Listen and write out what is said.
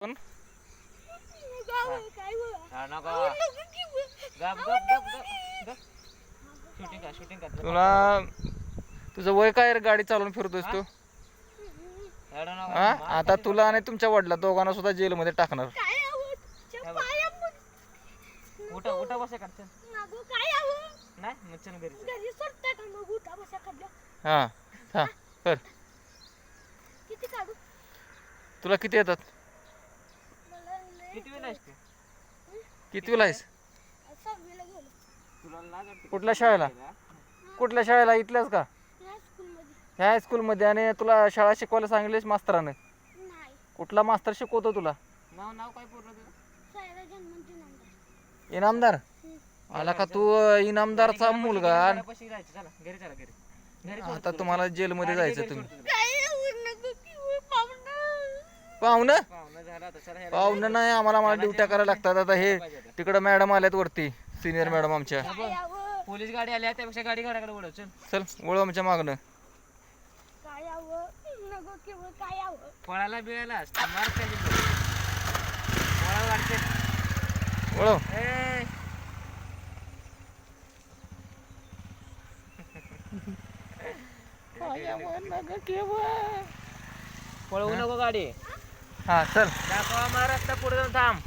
पण तुला तुझं वय काय रे, गाडी चालवून फिरतोस तू? हा, आता तुला आणि तुमच्या वडिला दोघांना सुद्धा जेलमध्ये टाकणार. उठा उठा बसा काढ नाही मच्छन घरी हा हा कर. तुला किती येतात? किती वेळ असते कितवीला आहेस? तुला लागत कुठल्या शाळेला? कुठल्या शाळेला? इथल्याच का? ह्या हायस्कूलमध्ये. आणि तुला शाळा शिकवायला सांगितलेस मास्तरानं? कुठला मास्तर शिकवतो तुला? नाव नाव काय पूर्ण तुझं? इनामदार? आला का तू? इनामदारचा मुलगा. घरापाशी जायचं, चला घरी चला घरी घरी आता तुम्हाला जेलमध्ये जायचं तुम्ही. पाहुणं? पाहुणं झाला आता चला ह्याला पाहुणं नाही, आम्हाला ड्युट्या करायला लागतात. आता हे तिकडं मॅडम आल्यात वरती, सिनियर मॅडम आमच्या. पोलीस गाडी आली आहे, त्यापेक्षा गाडी घराकडे वळव चल. चल वळू आमच्या मागणं. पळायला बिळायला मार त्याची पळा वाटते वळव. पळवू नको गाडी. हा चल. दाखवा मला रस्ता पुढे जाऊन थांब.